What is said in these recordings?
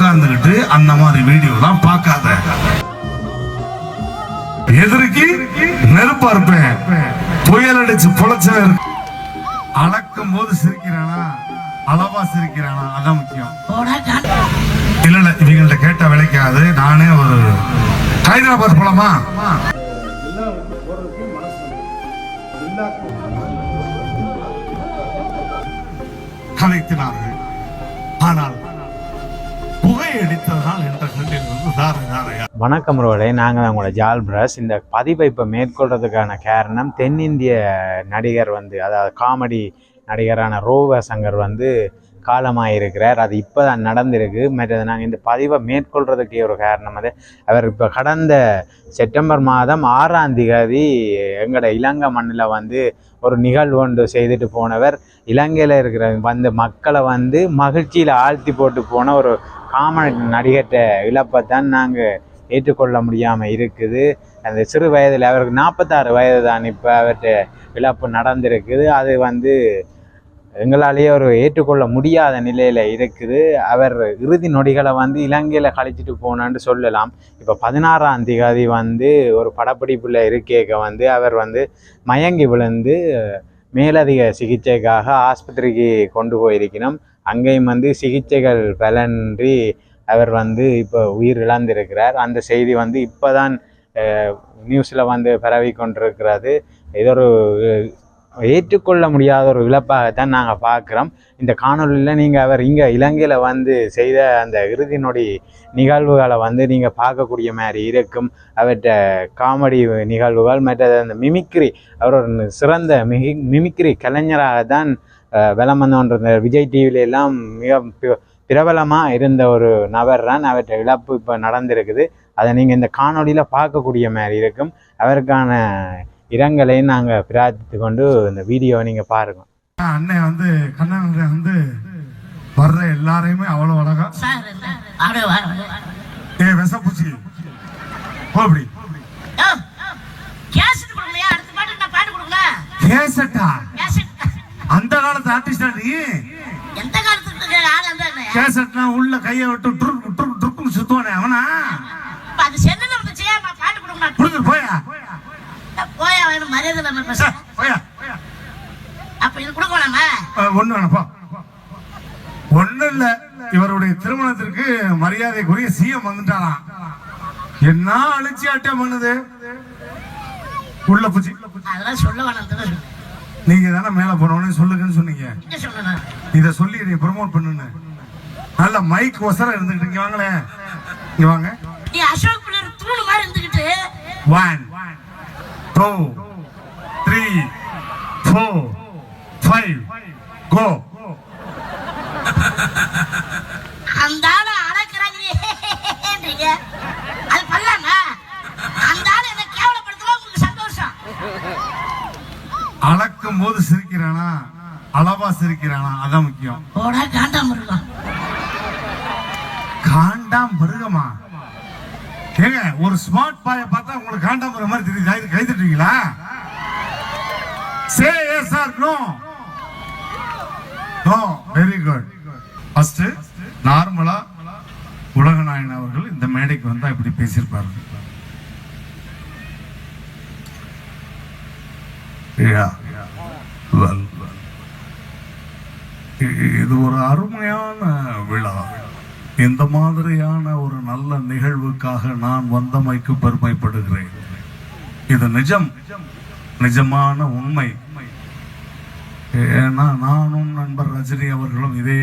உட்கார்ந்துகிட்டு அந்த மாதிரி வீடியோ எல்லாம் பார்க்காத. எதிர்க்கு நெருப்பா இருப்பேன், புயல் அடிச்சு பொழைச்சவன் அளக்கும் போது சிரிக்கிறானா அளவா சிரிக்கிறானா அதான் முக்கியம். இல்ல இவங்கள்ட்ட கேட்ட விளைக்காது. நானே ஒரு ஹைதராபாத் போலாமா கலைத்தினார்கள். ஆனால் புகையடித்ததால் என்ற கண்டிலிருந்து தாரையா. வணக்கம் ரோலே, நாங்கள் தான் உங்களோட ஜால் பிரஸ். இந்த பதிவை இப்போ மேற்கொள்றதுக்கான காரணம் தென்னிந்திய நடிகர் அதாவது காமெடி நடிகரான ரோவ சங்கர் காலமாயிருக்கிறார். அது இப்போ தான் நடந்திருக்கு. மற்றது நாங்கள் இந்த பதிவை மேற்கொள்றதுக்கே ஒரு காரணம் அவர் இப்போ கடந்த செப்டம்பர் மாதம் 6ஆம் தேதி எங்களோட இலங்கை மண்ணில் ஒரு நிகழ்வு ஒன்று செய்துட்டு போனவர். இலங்கையில் இருக்கிற மக்களை மகிழ்ச்சியில் ஆழ்த்தி போட்டு போன ஒரு காமெடி நடிகர்கிட்ட இழப்பை தான் நாங்கள் ஏற்றுக்கொள்ள முடியாமல் இருக்குது. அந்த சிறு வயதில் அவருக்கு 46 வயது தான் இப்போ அவர்கிட்ட இழப்பு நடந்திருக்குது. அது எங்களாலேயே ஒரு ஏற்றுக்கொள்ள முடியாத நிலையில் இருக்குது. அவர் இறுதி நொடிகளை இலங்கையில் கழிச்சிட்டு போனான்னு சொல்லலாம். இப்போ 16ஆம் தேதி ஒரு படப்பிடிப்பில் இருக்கேக்க அவர் மயங்கி விழுந்து மேலதிக சிகிச்சைக்காக ஆஸ்பத்திரிக்கு கொண்டு போயிருக்கணும். அங்கேயும் சிகிச்சைகள் பலன்றி அவர் இப்போ உயிர் இழந்திருக்கிறார். அந்த செய்தி இப்போ தான் நியூஸில் பரவி கொண்டிருக்கிறது. இது ஒரு ஏற்றுக்கொள்ள முடியாத ஒரு இழப்பாகத்தான் நாங்கள் பார்க்குறோம். இந்த காணொலியில் நீங்கள் அவர் இங்கே இலங்கையில் செய்த அந்த இறுதி நொடி நிகழ்வுகளை நீங்கள் பார்க்கக்கூடிய மாதிரி இருக்கும். அவர்கிட்ட காமெடி நிகழ்வுகள் மற்றது அந்த மிமிக்ரி, அவர் ஒரு சிறந்த மிமிக்ரி கலைஞராகத்தான் விளம்பரன்ற விஜய் டிவிலெல்லாம் மிக பிரபலமாக இருந்த ஒரு நபர் தான். அவர்கிட்ட இழப்பு இப்போ நடந்திருக்குது. அதை நீங்கள் இந்த காணொலியில் பார்க்கக்கூடிய மாதிரி இருக்கும். அவருக்கான இரங்கலையும் நாங்கள் பிரார்த்தித்து கொண்டு இந்த வீடியோவை நீங்கள் பாருங்க. அண்ணன் கண்ணன் வர்ற எல்லாரையுமே அவ்வளோ அழகா விசப்பூச்சி அப்படி அந்த காலத்து ஆர்டிஸ்டா நீ? கேசட்னா உள்ள கையை விட்டு ட்ருக்குன்னு சுத்துவானே அவனா? போயா போயா வேணும் மரியாதை ஒண்ணு வேணப்பா. ஒண்ணு இல்ல, இவருடைய திருமணத்திற்கு மரியாதைக்குரிய சிஎம் வந்துட்டாராம். என்ன அலட்சியாட்டம் பண்ணுது உள்ள பூச்சி. அதெல்லாம் சொல்ல வேணாம். நீங்க தானே மேல போனோன்னு சொல்லுங்கன்னு சொன்னீங்க. இத சொல்லி நீ ப்ரமோட் பண்ணுன்னு நல்ல மைக் ஒசரம் இருந்துகிட்டு இங்க வாங்களேன். இங்க வாங்க. நீ அசோக் பிள்ளை தூணு மாதிரி இருந்துகிட்டு 1 2 3 4 5 கோ. அந்த ஆளை அடக்குறாங்க. அது பண்ணலாமா? அந்த ஆளை என்ன கேவலப்படுத்தலாம் உங்களுக்கு சந்தோஷம். அளக்கும் போது சிரிக்கிறானா அளவா சிரிக்கிறானா அதான் முக்கியம். போடா காண்டாம் மிருகம். காண்டாம் மிருகமா? ஏங்க ஒரு ஸ்மார்ட் பாய பார்த்தா உங்களுக்கு காண்டாம் மிருகம் மாதிரி தெரியுது. கை தட்டுவீங்களா? Say yes or no? No, very good. First நார்மலா உலகநாயகன் அவர்கள் இந்த மேடைக்கு வந்தா இப்படி பேசியிருப்பாரு. இது ஒரு அருமையான விழா. இந்த மாதிரியான ஒரு நல்ல நிகழ்வுக்காக நான் வந்தமைக்கு பெருமைப்படுகிறேன். இது நிஜமான உண்மை. ஏன்னா நானும் நண்பர் ரஜினி அவர்களும் இதே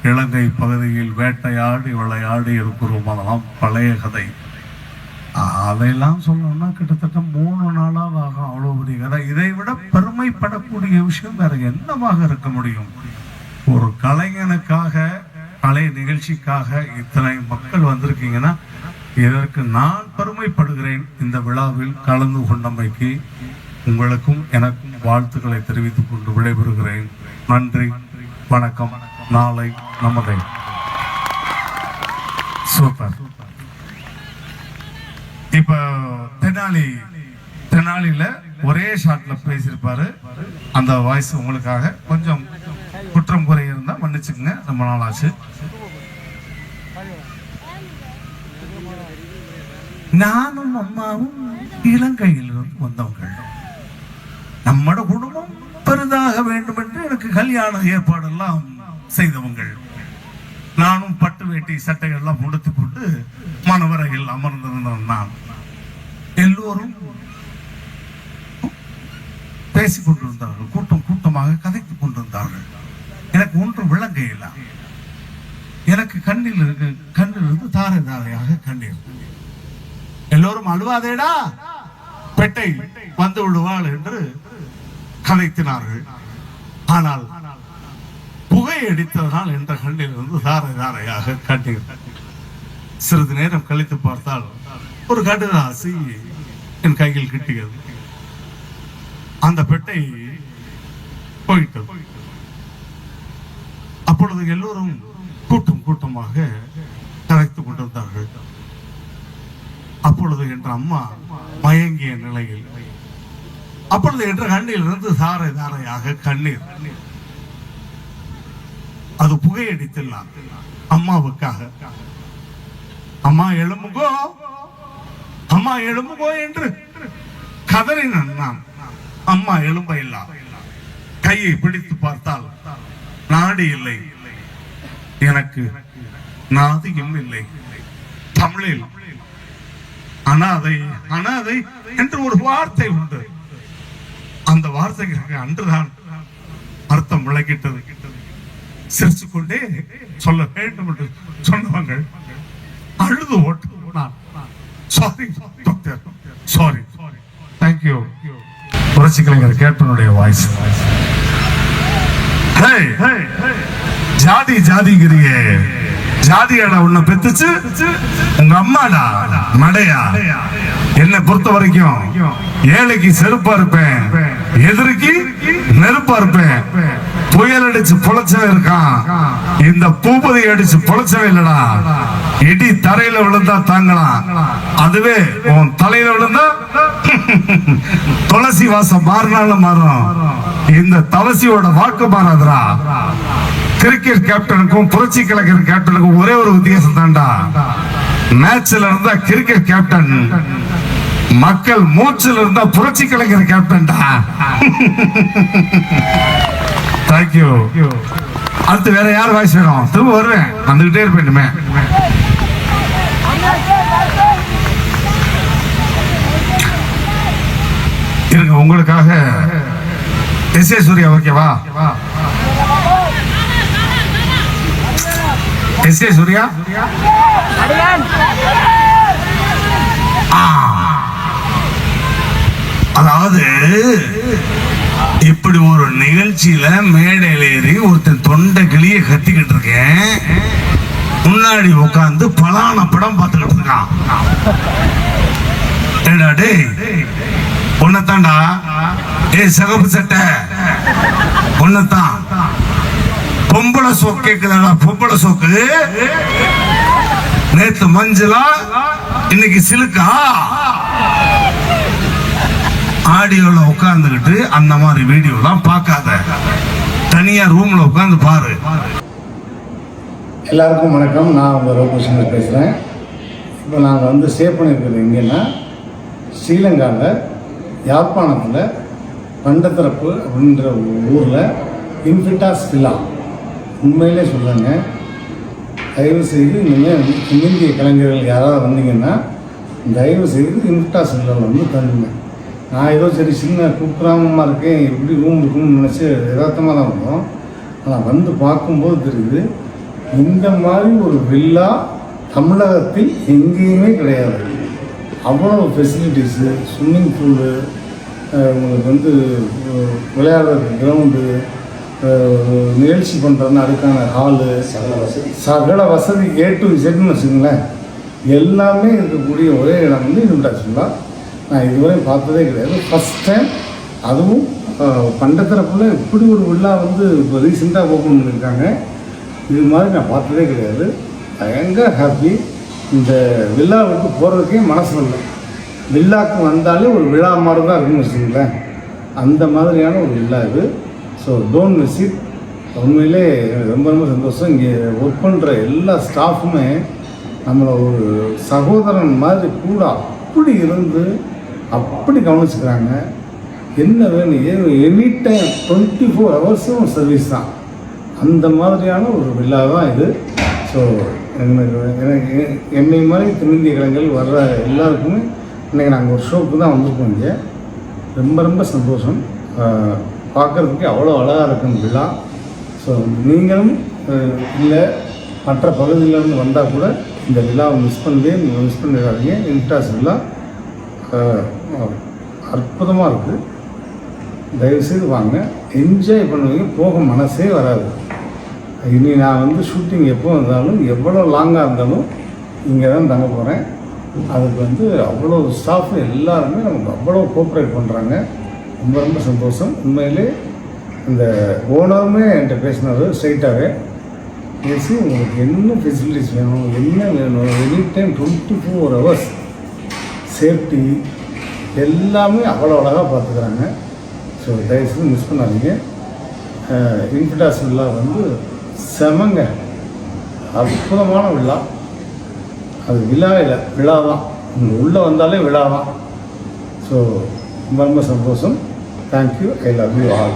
இலங்கை பகுதியில் வேட்டையாடி விளையாடி இருக்கிறோம். அதெல்லாம் பழைய கதை. அதையெல்லாம் சொல்லணும்னா கிட்டத்தட்ட 3 நாளாக ஆகும். அவ்வளோ பெரிய கதை. இதை விட பெருமைப்படக்கூடிய விஷயம் வேற என்னவாக இருக்க முடியும்? ஒரு கலைஞனுக்காக, கலை நிகழ்ச்சிக்காக இத்தனை மக்கள் வந்திருக்கீங்கன்னா இதற்கு நான் பெருமைப்படுகிறேன். இந்த விழாவில் கலந்து கொண்டமைக்கு உங்களுக்கும் எனக்கும் வாழ்த்துக்களை தெரிவித்துக் கொண்டு விடைபெறுகிறேன். நன்றி, வணக்கம். நாளை நமதே. சூப்பர். இப்ப தெனாலியில ஒரே ஷாட்ல பேசியிருப்பாரு. அந்த வாய்ஸ் உங்களுக்காக கொஞ்சம் குற்றம் குறை இருந்தா மன்னிச்சுக்கங்க. ரொம்ப நாள் ஆச்சு. நானும் அம்மாவும் இலங்கையிலிருந்து வந்தவர்கள். நம்மட குடும்பம் பெரிதாக வேண்டும் என்று எனக்கு கல்யாண ஏற்பாடெல்லாம் செய்தவங்கள். நானும் பட்டு வேட்டி சட்டைகள்லாம் உடுத்திக் கொண்டு மணவரையில் அமர்ந்திருந்தவன் நான். எல்லோரும் பேசிக் கொண்டிருந்தார்கள், கூட்டம் கூட்டமாக கதைத்துக் கொண்டிருந்தார்கள். எனக்கு ஒன்றும் விளங்கையில்லை. எனக்கு கண்ணிலிருந்து தாரை தாரையாக கண்ணீர். எல்லோரும் அழுவாதேடா, பெட்டை வந்து விடுவாள் என்று கதைத்தினார்கள். ஆனால் புகை அடித்ததனால் என்ற கண்ணிலிருந்து தாரை தாரையாக கண்ணீர். சிறிது நேரம் கழித்து பார்த்தால் ஒரு கடுதாசி என் கையில் கிட்டியது. அந்த பெட்டை போயிட்டது. அப்பொழுது எல்லோரும் கூட்டம் கூட்டமாக கதைத்துக் கொண்டிருந்தார்கள். அப்பொழுது என்ற அம்மா மயங்கிய நிலையில், அப்பொழுது என்ற கண்ணில் இருந்து தாரை தாரையாக கண்ணீர். அது புகையடித்தெல்லாம் அம்மாவுக்காக. அம்மா எழும்புகோ, அம்மா எழும்புகோ என்று கதறினான் நான். அம்மா எழும்ப இல்லா. கையை பிடித்து பார்த்தால் நாடி இல்லை, எனக்கு நாதியும் இல்லை. தமிழில் அனாதை அனாதை என்று ஒரு வார்த்தை உண்டு. அந்த வார்த்தைக்கு அன்றுதான் அர்த்தம் விளக்கிட்டது. சிரிச்சு கொண்டே சொல்ல வேண்டும் என்று சொன்னவங்க அழுது ஓட்டு. Sorry doctor, sorry, thank you. புரட்சி கலைஞர் கேப்டனுடைய வாய்ஸ். ஜாதி ஜாதிகிரியே, ஜாதியாடா உன்னை பெத்துச்சு உங்க அம்மாடா மடையா. என்னை பொறுத்த வரைக்கும் ஏழைக்கு செருப்பா இருப்பேன், எதிரிக்கு நெருப்பா இருப்பேன். புயல் அடிச்சு பொழைச்சவன் இருக்கான், இந்த பூபதி அடிச்சு பொழைச்சவன் இல்லடா. இடி தரையில விழுந்தா தாங்கலாம், அதுவே உன் தலையில விழுந்தா துளசி வாசம் மாறினாலும் மாறும், இந்த துளசியோட வாக்கு மாறாதுரா. கிரிக்கெட் கேப்டனுக்கும் புரட்சி கலைஞர் கேப்டனுக்கும் ஒரே ஒரு வித்தியாசம் தான்டா. மேட்ச்ல இருந்தா கிரிக்கெட் கேப்டன், மக்கள் மூச்சில் இருந்தா புரட்சி கலைஞர் கேப்டன்டா. தேங்க்யூ. அடுத்து வேற யார் வாய்ஸ் வேணும்? திரும்ப வருவேன், வந்துகிட்டே இருப்பேன். இருங்க, உங்களுக்காக எஸ் ஏ சூர்யா. ஓகேவா? S A Surya. அதாவது இப்படி ஒரு நிகழ்ச்சியில மேடையில ஏறி ஒருத்தன் தொண்டை கிளிய கத்திக்கிட்டு இருக்கேன், முன்னாடி உட்கார்ந்து பலான படம் பார்த்துக்கிட்டு இருக்கான். டேய் ஒன்னதான்டா, ஏய் சிகப்பு சட்டை ஒன்னதான். பொம்பளை சோக்கு கேக்குதாடா, பொம்பளை சோக்கு. நேத்து மஞ்சளா, இன்னைக்கு சிலுக்கா. ஆடியோல உட்கார்ந்துகிட்டு அந்த மாதிரி வீடியோலாம் பார்க்காத, தனியா ரூம்ல உட்கார்ந்து பாரு. எல்லாருக்கும் வணக்கம். நான் உங்கள் ரோபோசங்கர் பேசுகிறேன். இப்போ நாங்கள் சேவ் பண்ணியிருக்கிறது எங்கன்னா ஸ்ரீலங்காவில் யாழ்ப்பாணத்தில் பண்டத்திறப்பு அப்படின்ற ஊரில் இன்ஃபிட்டாஸ் வில்லா. உண்மையிலே சொல்லுங்க, தயவு செய்து நீங்கள் தென்னிந்திய கலைஞர்கள் யாராவது வந்தீங்கன்னா தயவு செய்து இன்ஃபிட்டாஸ் வில்லாவில் தங்குங்க. நான் ஏதோ சரி சின்ன குக்கிராமமாக இருக்கேன், எப்படி ரூம் இருக்குன்னு நினச்சி யதார்த்தமாக தான் வந்தோம். ஆனால் பார்க்கும்போது தெரியுது, இந்த மாதிரி ஒரு வில்லா தமிழகத்தில் எங்கேயுமே கிடையாது. அவ்வளோ ஃபெசிலிட்டிஸு, ஸ்விம்மிங் பூலு, உங்களுக்கு விளையாடுறதுக்கு கிரவுண்டு, நிகழ்ச்சி பண்ணுறதுன்னு அதுக்கான ஹாலு, சகல வசதி A to Zன்னு வச்சுக்கோங்களேன், எல்லாமே இருக்கக்கூடிய ஒரே இடம் இன்ஃபிட்டாஸ் வில்லா. நான் இதுவரை பார்த்ததே கிடையாது, ஃபஸ்ட் டைம். அதுவும் பண்டத்திறப்புல இப்படி ஒரு வில்லா இப்போ ரீசெண்டாக ஓப்பன் பண்ணியிருக்காங்க. இது மாதிரி நான் பார்த்ததே கிடையாது. பயங்கர ஹாப்பி. இந்த வில்லாவுக்கு போகிறதுக்கே மனசு இல்லை. வில்லாவுக்கு வந்தாலே ஒரு விழா மாதிரி தான் இருக்குன்னு வச்சுங்களேன். அந்த மாதிரியான ஒரு வில்லா இது. So don't miss it. உண்மையிலே எனக்கு ரொம்ப ரொம்ப சந்தோஷம். இங்கே ஒர்க் பண்ணுற எல்லா ஸ்டாஃபுமே நம்மளை ஒரு சகோதரன் மாதிரி கூட அப்படி இருந்து அப்படி கவனிச்சுக்கிறாங்க. என்ன வேணும் எனி டைம் 24 ஹவர்ஸும் சர்வீஸ் தான். அந்த மாதிரியான ஒரு விழா தான் இது. ஸோ எனக்கு என்னை மாதிரி தென்னிந்திய கலைஞர்கள் வர்ற எல்லாருக்குமே இன்றைக்கி நாங்கள் ஒரு ஷோக்கு தான் வந்திருக்கோம். இங்கே ரொம்ப ரொம்ப சந்தோஷம். பார்க்குறதுக்கு அவ்வளோ அழகாக இருக்கும் விழா. ஸோ நீங்களும் இல்லை மற்ற பகுதியிலேருந்து வந்தால் கூட இந்த விழாவை மிஸ் பண்ணிடாதீங்க. இன்ட்ராஸ் விழா அற்புதமாக இருக்குது. தயவுசெய்து வாங்க, என்ஜாய் பண்ணுவீங்க, போக மனசே வராது. இனி நான் வந்து ஷூட்டிங் எப்போ வந்தாலும் எவ்வளோ லாங்காக இருந்தாலும் இங்கே தான் தங்க போகிறேன். அதுக்கு வந்து அவ்வளோ ஸ்டாஃப் எல்லாருமே நமக்கு அவ்வளோ கோஆப்ரேட் பண்ணுறாங்க. ரொம்ப ரொம்ப சந்தோஷம். உண்மையிலே இந்த ஓனருமே என்கிட்ட பேசினார் ஸ்ட்ரைட்டாகவே பேசி, உங்களுக்கு என்ன ஃபெசிலிட்டிஸ் வேணும், என்ன வேணும், எனி டைம் 24 ஹவர்ஸ் சேஃப்டி எல்லாமே அவ்வளோ அழகாக பார்த்துக்கிறாங்க. ஸோ தயவுசெய்து மிஸ் பண்ணாதீங்க. இன்ஃபிடாஸ் விழா வந்து செமங்க, அற்புதமான விழா. அது விழா இல்லை, விழா தான். நீங்கள் உள்ளே வந்தாலே விழா தான். ஸோ ரொம்ப ரொம்ப சந்தோஷம். Thank you. I love you all.